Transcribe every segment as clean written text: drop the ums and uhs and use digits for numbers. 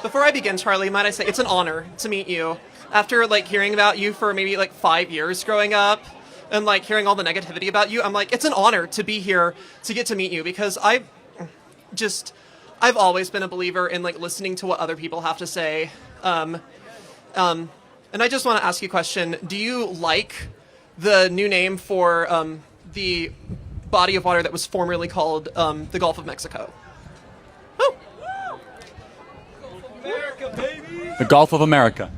Before I begin, Charlie, might I say it's an honor to meet you. After hearing about you for maybe 5 years growing up, and hearing all the negativity about you, I'm like, it's an honor to be here to get to meet you because I've always been a believer in listening to what other people have to say. And I just want to ask you a question: do you like the new name for the body of water that was formerly called the Gulf of Mexico? Oh. America, baby! The Gulf of America.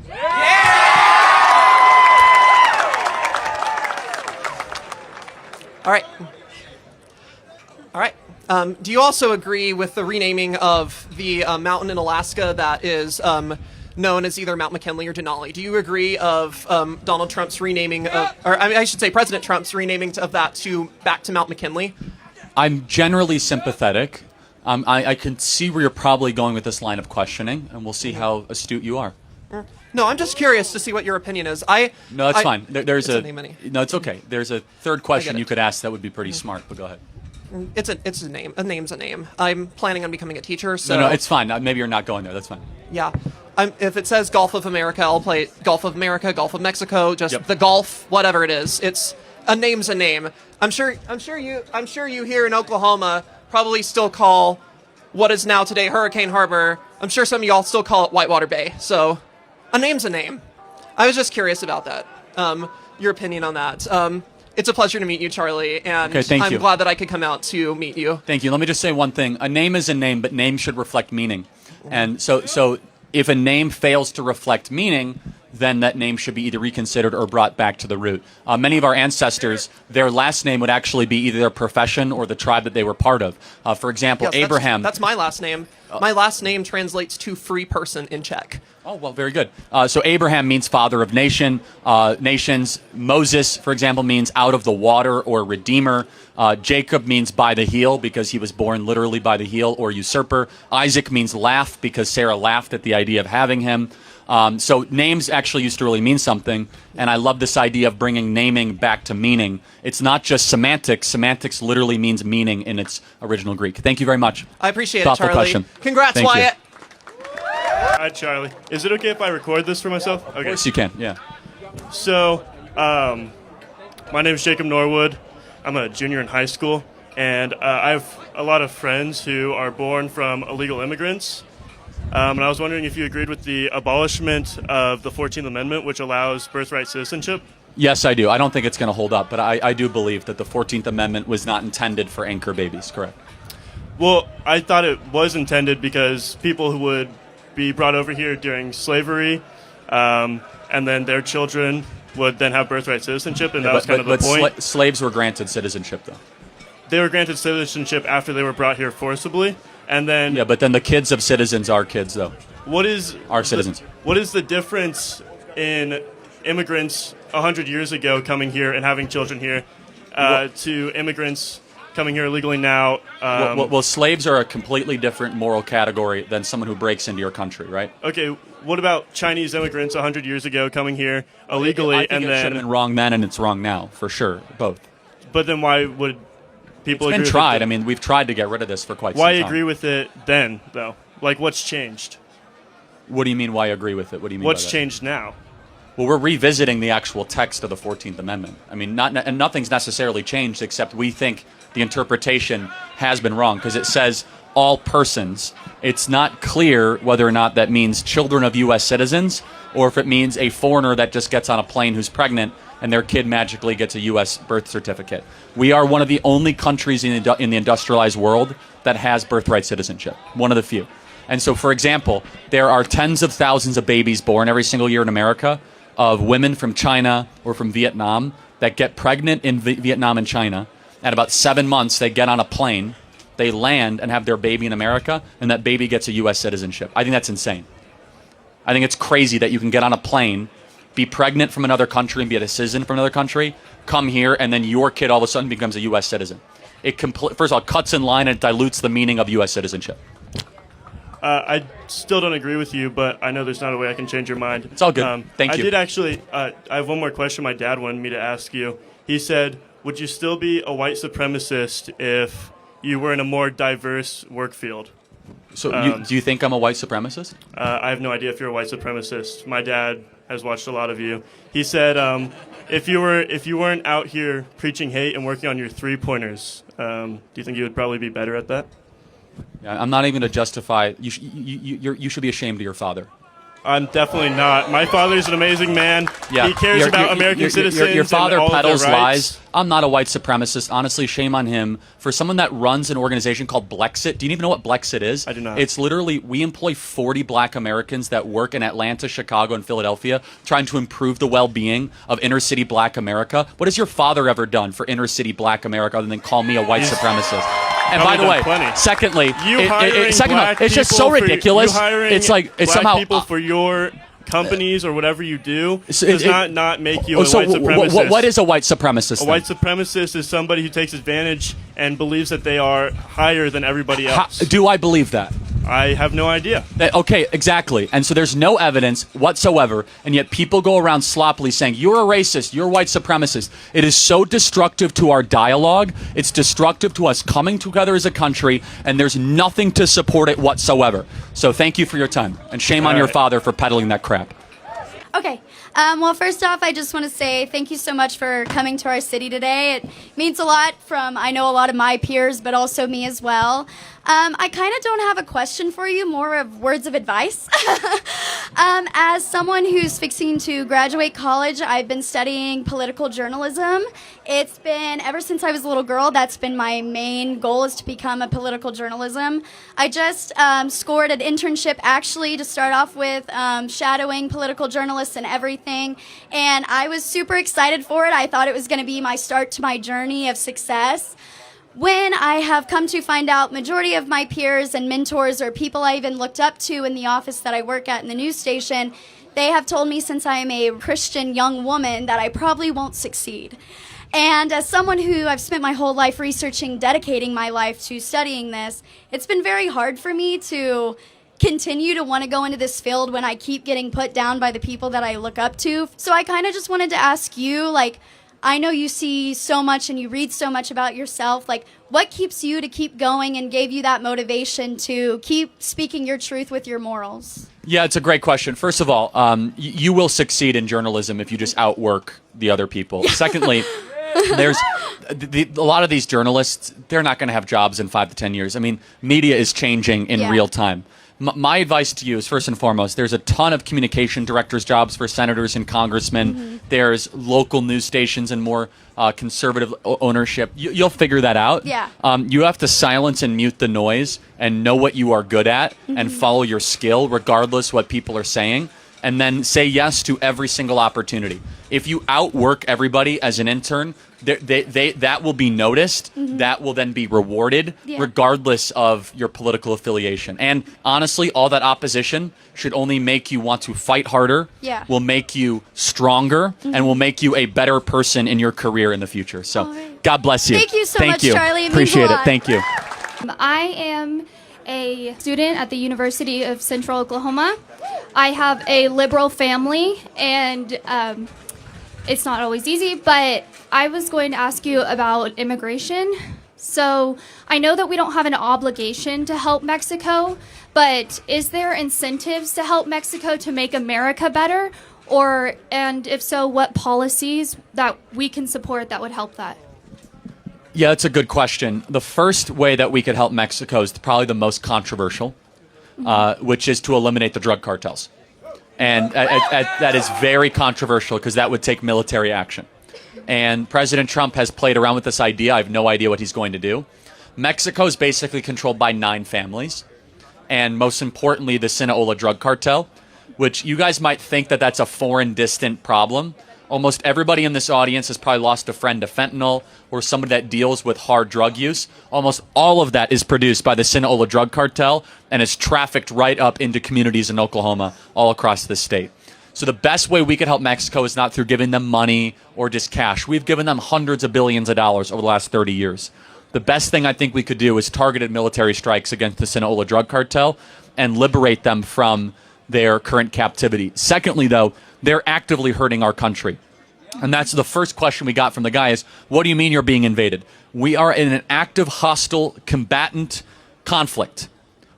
All right. Do you also agree with the renaming of the mountain in Alaska that is known as either Mount McKinley or Denali? Do you agree of Donald Trump's renaming I should say President Trump's renaming of that back to Mount McKinley? I'm generally sympathetic. I can see where you're probably going with this line of questioning, and we'll see how astute you are. No, I'm just curious to see what your opinion is. No, that's fine. There's no, it's okay. There's a third question you could ask that would be pretty smart, but go ahead. It's a name. A name's a name. I'm planning on becoming a teacher, so... No, it's fine. Maybe you're not going there. That's fine. Yeah. If it says Gulf of America, I'll play Gulf of America, Gulf of Mexico, just the Gulf, whatever it is. It's a name's a name. I'm sure you here in Oklahoma probably still call what is now today Hurricane Harbor. I'm sure some of y'all still call it Whitewater Bay. So, a name's a name. I was just curious about that. Your opinion on that. It's a pleasure to meet you, Charlie, and I'm glad that I could come out to meet you. Thank you. Let me just say one thing. A name is a name, but name should reflect meaning. And so if a name fails to reflect meaning, then that name should be either reconsidered or brought back to the root. Many of our ancestors, their last name would actually be either their profession or the tribe that they were part of. For example, yes, Abraham. That's my last name. My last name translates to free person in Czech. Oh, well, very good. So Abraham means father of nations. Moses, for example, means out of the water or redeemer. Jacob means by the heel because he was born literally by the heel or usurper. Isaac means laugh because Sarah laughed at the idea of having him. So names actually used to really mean something, and I love this idea of bringing naming back to meaning. It's not just semantics. Semantics literally means meaning in its original Greek. Thank you very much. I appreciate Thoughtful it, Charlie. Question. Congrats, Thank Wyatt. Hi, Charlie. Is it okay if I record this for myself? Okay. Of course you can, yeah. So, my name is Jacob Norwood. I'm a junior in high school, and I have a lot of friends who are born from illegal immigrants. And I was wondering if you agreed with the abolishment of the 14th Amendment, which allows birthright citizenship. Yes, I do. I don't think it's going to hold up, but I do believe that the 14th Amendment was not intended for anchor babies, correct? Well, I thought it was intended because people who would be brought over here during slavery, and then their children would then have birthright citizenship, and that was kind of the point. But slaves were granted citizenship, though. They were granted citizenship after they were brought here forcibly, and then... Yeah, but then the kids of citizens are kids, though. Are citizens. What is the difference in immigrants 100 years ago coming here and having children here to immigrants coming here illegally now? Well, slaves are a completely different moral category than someone who breaks into your country, right? Okay, what about Chinese immigrants 100 years ago coming here illegally? I think it should have been wrong then and it's wrong now, for sure, both. But then why would people agree with it? It's been tried. I mean, we've tried to get rid of this for quite some Why time. agree with it then, though? Like, what's changed? What do you mean, why agree with it? What do you mean What's by that? changed now? Well, we're revisiting the actual text of the 14th Amendment. I mean, and nothing's necessarily changed except we think the interpretation has been wrong because it says all persons. It's not clear whether or not that means children of U.S. citizens or if it means a foreigner that just gets on a plane who's pregnant and their kid magically gets a U.S. birth certificate. We are one of the only countries in the industrialized world that has birthright citizenship, one of the few. And so, for example, there are tens of thousands of babies born every single year in America of women from China or from Vietnam that get pregnant in Vietnam and China. At about 7 months, they get on a plane, they land and have their baby in America, and that baby gets a U.S. citizenship. I think that's insane. I think it's crazy that you can get on a plane, be pregnant from another country and be a citizen from another country, come here, and then your kid all of a sudden becomes a U.S. citizen. It first of all, cuts in line and it dilutes the meaning of U.S. citizenship. I still don't agree with you, but I know there's not a way I can change your mind. It's all good. Thank you. I did actually, I have one more question my dad wanted me to ask you. He said, would you still be a white supremacist if you were in a more diverse work field? So do you think I'm a white supremacist? I have no idea if you're a white supremacist. My dad has watched a lot of you. He said if you weren't out here preaching hate and working on your 3-pointers, do you think you would probably be better at that? Yeah, I'm not even going to justify. You should be ashamed of your father. I'm definitely not. My father's an amazing man. Yeah. He cares about American citizens. Your father and all peddles of their rights. lies. I'm not a white supremacist. Honestly, shame on him. For someone that runs an organization called Blexit, do you even know what Blexit is? I do not. It's literally, we employ 40 black Americans that work in Atlanta, Chicago, and Philadelphia trying to improve the well-being of inner-city black America. What has your father ever done for inner-city black America other than call me a white supremacist? And by the way, secondly, it's just so ridiculous. It's like it's black somehow people for your companies or whatever you do does not make you a white supremacist. What is a white supremacist? A white supremacist is somebody who takes advantage and believes that they are higher than everybody else. Do I believe that? I have no idea. Okay, exactly. And so there's no evidence whatsoever, and yet people go around sloppily saying, you're a racist, you're a white supremacist. It is so destructive to our dialogue. It's destructive to us coming together as a country, and there's nothing to support it whatsoever. So thank you for your time, and shame on your father for peddling that crap. Okay. Well, first off, I just want to say thank you so much for coming to our city today. It means a lot from, I know, a lot of my peers, but also me as well. I kind of don't have a question for you, more of words of advice. As someone who's fixing to graduate college, I've been studying political journalism. It's been, ever since I was a little girl, that's been my main goal, is to become a political journalism. I just scored an internship, actually, to start off with, shadowing political journalists and everything. And I was super excited for it. I thought it was going to be my start to my journey of success. When I have come to find out, majority of my peers and mentors or people I even looked up to in the office that I work at in the news station, they have told me since I am a Christian young woman that I probably won't succeed. And as someone who I've spent my whole life researching, dedicating my life to studying this, it's been very hard for me to continue to want to go into this field when I keep getting put down by the people that I look up to. So I kind of just wanted to ask you, like, I know you see so much and you read so much about yourself. Like, what keeps you to keep going and gave you that motivation to keep speaking your truth with your morals? Yeah, it's a great question. First of all, you will succeed in journalism if you just outwork the other people. Secondly, there's a lot of these journalists, they're not going to have jobs in 5 to 10 years. I mean, media is changing in real time. My advice to you is, first and foremost, there's a ton of communication directors' jobs for senators and congressmen. Mm-hmm. There's local news stations and more conservative ownership. You'll figure that out. Yeah. You have to silence and mute the noise and know what you are good at and follow your skill, regardless what people are saying, and then say yes to every single opportunity. If you outwork everybody as an intern, that will be noticed. That will then be rewarded, regardless of your political affiliation. And honestly, all that opposition should only make you want to fight harder, will make you stronger, and will make you a better person in your career in the future. So God bless you. Thank you so much, Charlie. It Appreciate means a it. lot. Thank you. I am a student at the University of Central Oklahoma. I have a liberal family, and it's not always easy, but I was going to ask you about immigration. So I know that we don't have an obligation to help Mexico, but is there incentives to help Mexico to make America better? And if so, what policies that we can support that would help that? Yeah, that's a good question. The first way that we could help Mexico is probably the most controversial, which is to eliminate the drug cartels. And that is very controversial because that would take military action. And President Trump has played around with this idea. I have no idea what he's going to do. Mexico is basically controlled by 9 families. And most importantly, the Sinaloa drug cartel, which you guys might think that that's a foreign, distant problem. Almost everybody in this audience has probably lost a friend to fentanyl or somebody that deals with hard drug use. Almost all of that is produced by the Sinaloa drug cartel and is trafficked right up into communities in Oklahoma all across the state. So the best way we could help Mexico is not through giving them money or just cash. We've given them hundreds of billions of dollars over the last 30 years. The best thing I think we could do is targeted military strikes against the Sinaloa drug cartel and liberate them from their current captivity. Secondly, though, they're actively hurting our country. And that's the first question we got from the guy is, what do you mean you're being invaded? We are in an active, hostile, combatant conflict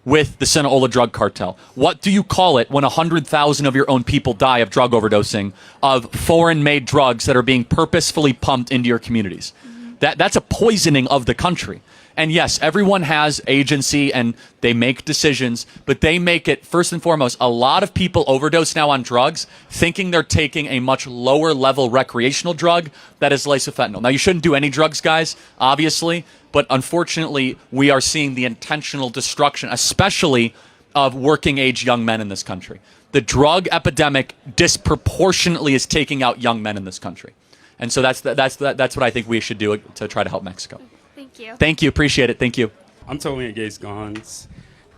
with the Sinaloa drug cartel? What do you call it when 100,000 of your own people die of drug overdosing of foreign-made drugs that are being purposefully pumped into your communities? That's a poisoning of the country. And yes, everyone has agency and they make decisions, but they make it, first and foremost, a lot of people overdose now on drugs thinking they're taking a much lower level recreational drug that is laced with fentanyl. Now, you shouldn't do any drugs, guys, obviously, but unfortunately, we are seeing the intentional destruction, especially of working age young men in this country. The drug epidemic disproportionately is taking out young men in this country. And so that's what I think we should do to try to help Mexico. Thank you. Thank you. Appreciate it. Thank you. I'm totally against guns.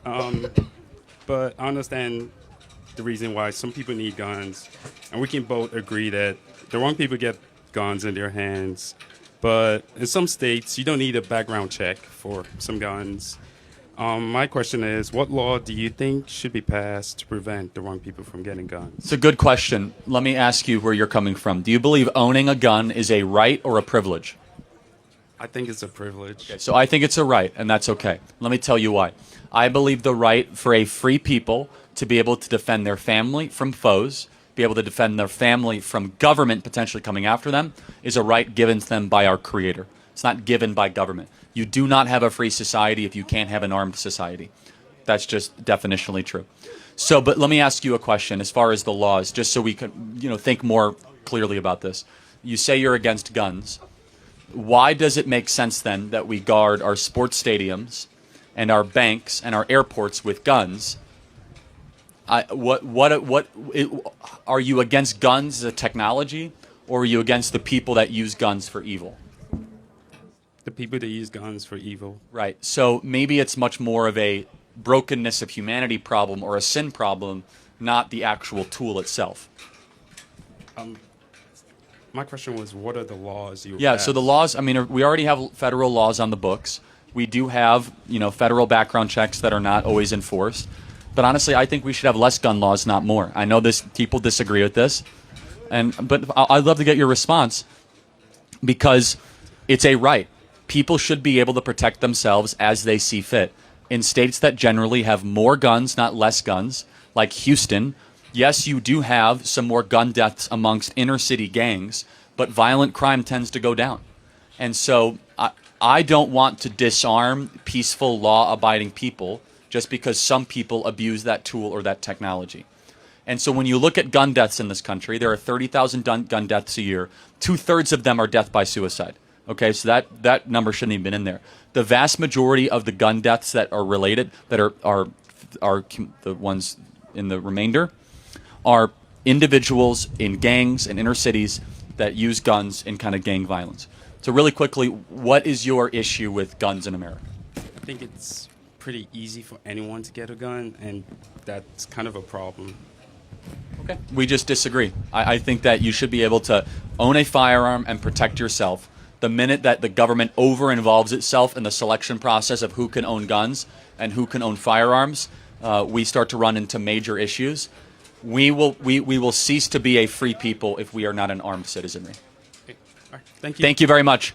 But I understand the reason why some people need guns. And we can both agree that the wrong people get guns in their hands. But in some states, you don't need a background check for some guns. My question is, what law do you think should be passed to prevent the wrong people from getting guns? It's a good question. Let me ask you where you're coming from. Do you believe owning a gun is a right or a privilege? I think it's a privilege. Okay, so I think it's a right, and that's okay. Let me tell you why. I believe the right for a free people to be able to defend their family from foes, be able to defend their family from government potentially coming after them, is a right given to them by our Creator. It's not given by government. You do not have a free society if you can't have an armed society. That's just definitionally true. So, but let me ask you a question as far as the laws, just so we can, think more clearly about this. You say you're against guns. Why does it make sense then that we guard our sports stadiums and our banks and our airports with guns? Are you against guns as a technology, or are you against the people that use guns for evil? The people that use guns for evil. Right. So maybe it's much more of a brokenness of humanity problem or a sin problem, not the actual tool itself. My question was, what are the laws you Yeah, so the laws, we already have federal laws on the books. We do have, federal background checks that are not always enforced. But honestly, I think we should have less gun laws, not more. I know people disagree with this, but I'd love to get your response, because it's a right. People should be able to protect themselves as they see fit. In states that generally have more guns, not less guns, like Houston, yes, you do have some more gun deaths amongst inner city gangs, but violent crime tends to go down. And so I don't want to disarm peaceful, law-abiding people just because some people abuse that tool or that technology. And so when you look at gun deaths in this country, there are 30,000 gun deaths a year. 2/3 of them are death by suicide. Okay, so that number shouldn't even been in there. The vast majority of the gun deaths that are related, that are the ones in the remainder, are individuals in gangs and inner cities that use guns in kind of gang violence. So really quickly, what is your issue with guns in America? I think it's pretty easy for anyone to get a gun, and that's kind of a problem. Okay. We just disagree. I think that you should be able to own a firearm and protect yourself. The minute that the government over-involves itself in the selection process of who can own guns and who can own firearms, we start to run into major issues. We will cease to be a free people if we are not an armed citizenry. Okay. All right. Thank you. Thank you very much.